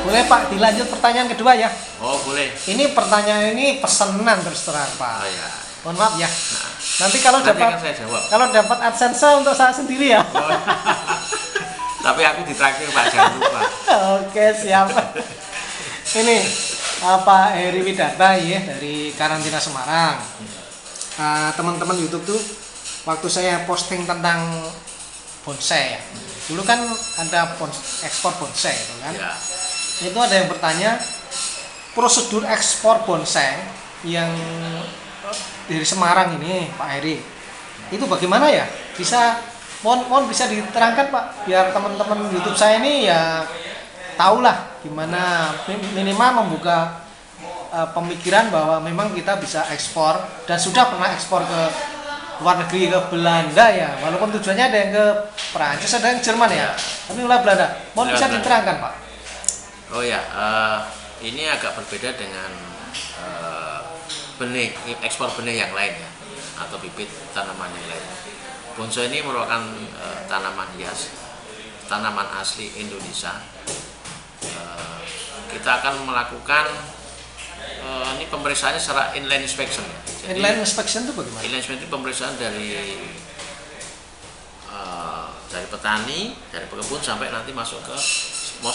Boleh Pak, dilanjut pertanyaan kedua ya. Oh boleh. Ini pertanyaan ini pesanan terus terang Pak. Oh ya. Mohon maaf ya. Nah, Nanti kalau nanti dapat akan saya jawab. kalau dapat AdSense untuk saya sendiri ya. Oh. Tapi aku ditraktir Pak, jangan lupa. Oke siap. Ini Pak Heri Widata ya dari Karantina Semarang. Teman-teman YouTube tuh waktu saya posting tentang bonsai ya. Dulu kan ada ekspor bonsai itu kan. Ya. Itu ada yang bertanya prosedur ekspor bonsai yang dari Semarang ini Pak Heri. Itu bagaimana ya? Mohon bisa diterangkan Pak biar teman-teman YouTube saya ini ya tahulah gimana minimal membuka pemikiran bahwa memang kita bisa ekspor dan sudah pernah ekspor ke luar negeri, ke Belanda ya, walaupun tujuannya ada yang ke Perancis, ada yang Jerman ya, tapi mulai Belanda. Mohon bisa diterangkan Pak. Oh ya, ini agak berbeda dengan benih, ekspor benih yang lain ya, atau bibit tanaman yang lain. Bonsai ini merupakan tanaman hias, tanaman asli Indonesia. Kita akan melakukan ini pemeriksaannya secara inline inspection. Jadi, inline inspection itu bagaimana? Inline inspection itu pemeriksaan dari petani, dari pekebun sampai nanti masuk ke mau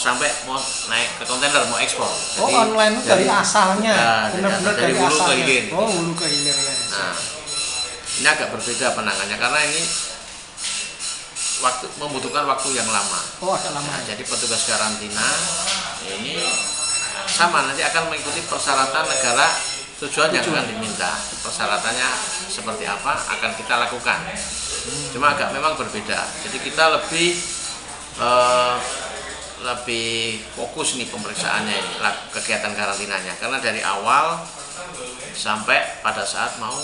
naik ke kontainer, mau ekspor. Oh, jadi, online itu dari asalnya, benar-benar dari hulu asalnya. ke hilir. Oh, hulu ke hilir ya. Nah, ini agak berbeda penanganannya karena ini membutuhkan waktu yang lama. Oh, agak lama. Nah, jadi petugas karantina ini sama nanti akan mengikuti persyaratan negara tujuan yang akan diminta. Persyaratannya seperti apa akan kita lakukan. Cuma agak memang berbeda. Jadi kita lebih fokus nih pemeriksaannya ini, kegiatan karantinanya, karena dari awal sampai pada saat mau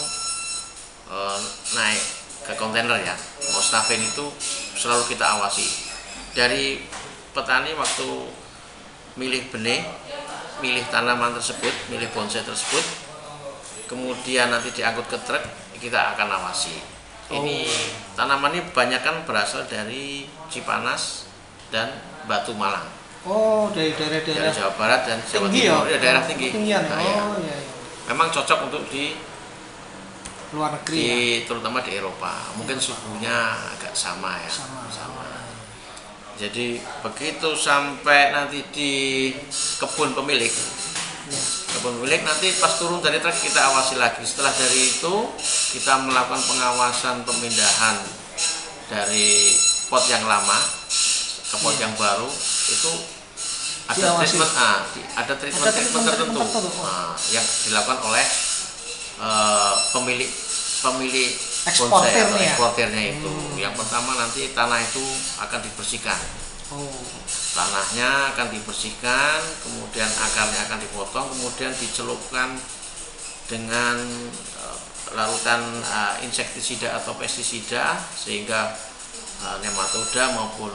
naik ke kontainer ya, mau stafin itu selalu kita awasi. Dari petani waktu milih benih, milih tanaman tersebut, milih bonsai tersebut, kemudian nanti diangkut ke truk, kita akan awasi. Ini tanaman ini banyak kan berasal dari Cipanas dan Batu Malang. Oh, dari daerah-daerah Jawa Barat dan Jawa Timur. Ya, daerah tinggi. Tinggian. Nah, oh, ya. Iya. Memang cocok untuk di luar negeri terutama di Eropa. Mungkin suhunya agak sama ya. Sama. Jadi begitu sampai nanti di kebun pemilik. Kebun pemilik nanti pas turun dari truk kita awasi lagi. Setelah dari itu kita melakukan pengawasan pemindahan dari pot yang lama ke pot yang baru. Itu ada treatment tertentu yang dilakukan oleh pemilik bonsai atau eksportirnya itu. Yang pertama nanti tanah itu akan dibersihkan. Tanahnya akan dibersihkan, kemudian akarnya akan dipotong, kemudian dicelupkan dengan larutan insektisida atau pestisida sehingga nematoda maupun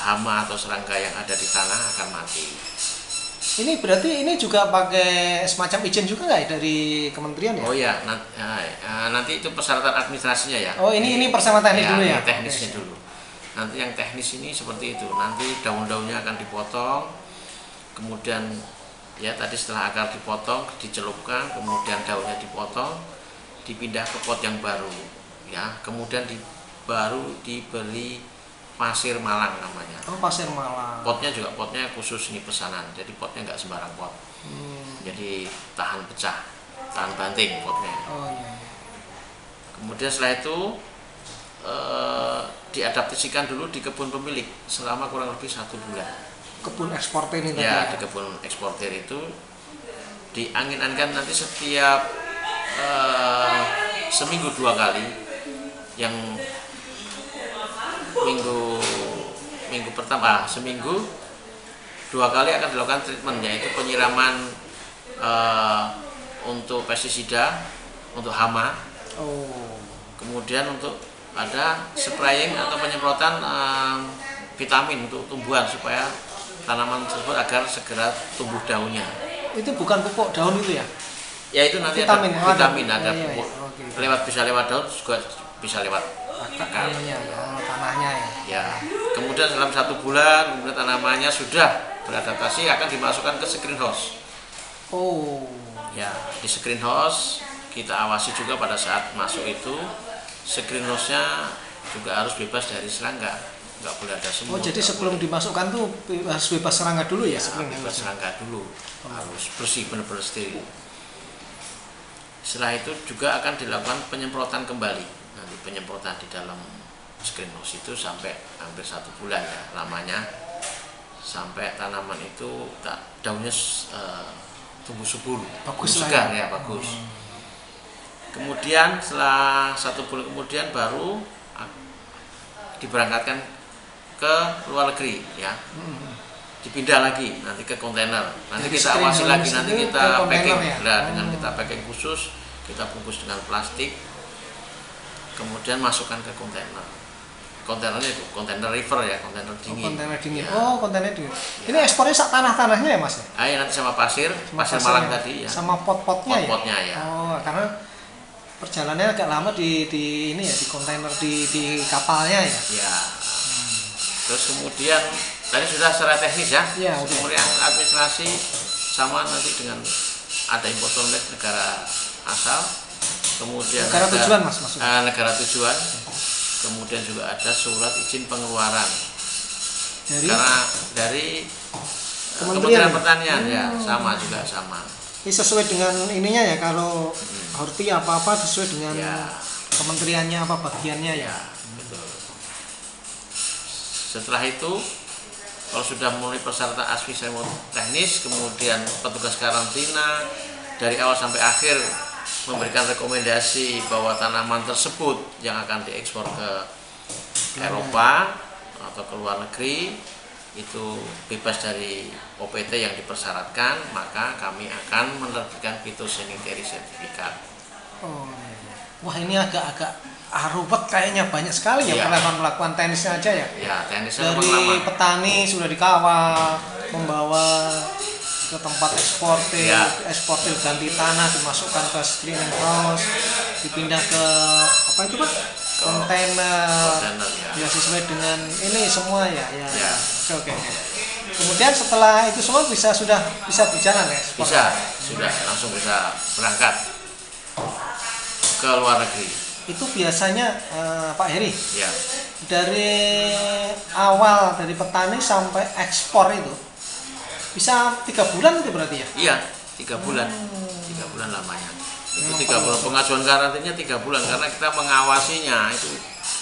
hama atau serangga yang ada di tanah akan mati. Ini berarti ini juga pakai semacam izin juga nggak dari kementerian ya? Oh ya, nanti itu persyaratan administrasinya ya. Oh ini persyaratan teknis dulu ya? Teknisnya dulu. Nanti yang teknis ini seperti itu. Nanti daun-daunnya akan dipotong, kemudian ya tadi setelah akar dipotong, dicelupkan, kemudian daunnya dipotong, dipindah ke pot yang baru, ya. Kemudian baru dibeli pasir Malang namanya. Oh, pasir Malang. Potnya khusus nih pesanan. Jadi potnya nggak sembarang pot. Jadi tahan pecah, tahan banting potnya. Oh iya. Kemudian setelah itu diadaptasikan dulu di kebun pemilik selama kurang lebih 1 bulan. Kebun eksportir ini ya, tadi. Di kebun eksportir itu diangin-anginkan nanti setiap seminggu 2 kali. Yang minggu pertama seminggu 2 kali akan dilakukan treatment, yaitu penyiraman untuk pestisida, untuk hama. Kemudian untuk ada spraying atau penyemprotan vitamin untuk tumbuhan supaya tanaman tersebut agar segera tumbuh daunnya. Itu bukan pupuk daun itu ya? Ya itu nanti vitamin, ada vitamin, ada ya, pupuk. ya. Bisa lewat daun, juga bisa lewat akar. Tanahnya ya. Ya. Kemudian dalam 1 bulan, kemudian tanamannya sudah beradaptasi akan dimasukkan ke screen house. Oh. Ya, di screen house kita awasi juga pada saat masuk itu screen house-nya juga harus bebas dari serangga, nggak boleh ada semut. Oh, jadi sebelum dimasukkan tuh harus bebas serangga dulu ya, bebas serangga dulu, harus bersih, benar-benar steril. Setelah itu juga akan dilakukan penyemprotan kembali. Nanti penyemprotan di dalam screen house itu sampai hampir 1 bulan ya lamanya, sampai tanaman itu daunnya tumbuh subur, bagus segar ya, bagus. Kemudian setelah 1 bulan kemudian baru diberangkatkan ke luar negeri ya, dipindah lagi nanti ke kontainer. Nanti jadi kita awasi lagi, nanti kita packing ya? dengan kita packing khusus, kita bungkus dengan plastik, kemudian masukkan ke kontainer. Kontainernya itu kontainer river ya, kontainer dingin. Kontainer dingin. Ya. Oh, kontainer dingin. Ini ekspornya sak tanahnya ya, Mas? Nanti sama pasir Malang tadi ya. Sama pot-potnya ya. Pot-potnya ya. Oh, karena perjalanannya agak lama di ini ya, di kontainer di kapalnya ya. Ya. Terus kemudian tadi sudah secara teknis ya. Iya, kemudian administrasi sama nanti dengan ada import negara asal, kemudian negara tujuan Mas maksudnya. Negara tujuan. Kemudian juga ada surat izin pengeluaran karena dari Kementerian Pertanian ya, sama juga sama. Ini sesuai dengan ininya ya, kalau horti apa-apa sesuai dengan kementeriannya apa bagiannya ya. Betul. Setelah itu kalau sudah mulai persyaratan teknis, kemudian petugas karantina dari awal sampai akhir memberikan rekomendasi bahwa tanaman tersebut yang akan diekspor ke Eropa atau ke luar negeri itu bebas dari OPT yang dipersyaratkan, maka kami akan menerbitkan phytosanitary sertifikat. Oh, wah ini agak ruwet kayaknya, banyak sekali ya perlakuan teknisnya aja ya. Ya, teknisnya dari petani sudah dikawal, membawa ke tempat eksportir ganti tanah, dimasukkan ke screening house, dipindah ke apa itu Pak? Kontainer ya, sesuai dengan ini semua ya. Oke. Kemudian setelah itu semua sudah bisa berjalan ya? Sudah langsung bisa berangkat ke luar negeri. Itu biasanya Pak Heri ya, dari awal dari petani sampai ekspor itu bisa 3 bulan itu berarti ya? Iya, 3 bulan. 3 bulan lamanya. Itu 3 bulan pengajuan karantinanya 3 bulan karena kita mengawasinya itu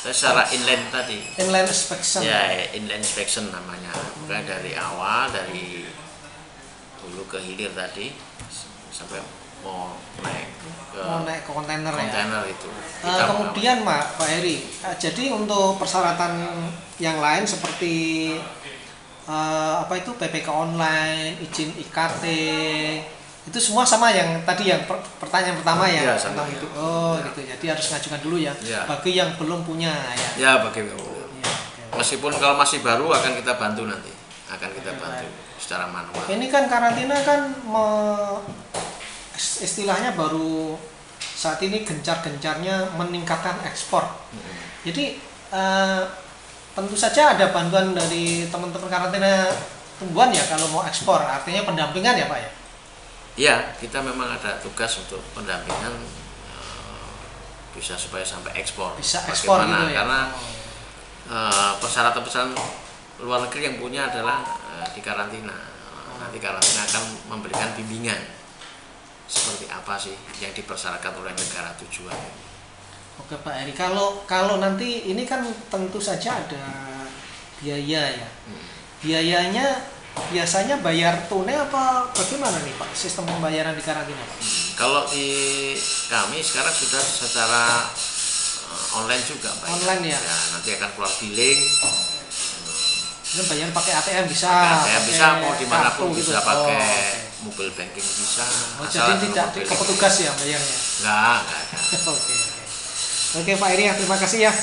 secara inland tadi. Inland inspection. Ya, inland inspection namanya. Mulai dari awal, dari hulu ke hilir tadi sampai mau naik ke kontainer itu. Kemudian Pak Heri, jadi untuk persyaratan yang lain seperti PPK online, izin IKT, itu semua sama yang tadi yang pertanyaan pertama ya tentang itu. Gitu. Jadi harus ngajukan dulu ya. Bagi yang belum punya ya. Ya, bagi yang belum. Meskipun kalau masih baru akan kita bantu nanti. Akan kita bantu secara manual. Ini kan karantina kan istilahnya baru saat ini gencar-gencarnya meningkatkan ekspor. Jadi tentu saja ada bantuan dari teman-teman karantina tumbuhan ya kalau mau ekspor, artinya pendampingan ya Pak ya? Iya, kita memang ada tugas untuk pendampingan bisa supaya sampai ekspor. Bisa ekspor gitu ya? Karena persyaratan luar negeri yang punya adalah di karantina. Nanti karantina akan memberikan bimbingan seperti apa sih yang dipersyaratkan oleh negara tujuan. Oke Pak Heri, kalau nanti ini kan tentu saja ada biaya ya. Biayanya biasanya bayar tunai apa bagaimana nih Pak sistem pembayaran di karantina Pak? Kalau di kami sekarang sudah secara online juga Pak. Online ya? Nanti akan keluar billing. Dan bayar pakai ATM bisa. ATM bisa, mau dimanapun bisa pakai mobil banking bisa. Jadi tidak ke petugas ya bayarnya? Enggak ada. Oke Pak Heri, terima kasih ya.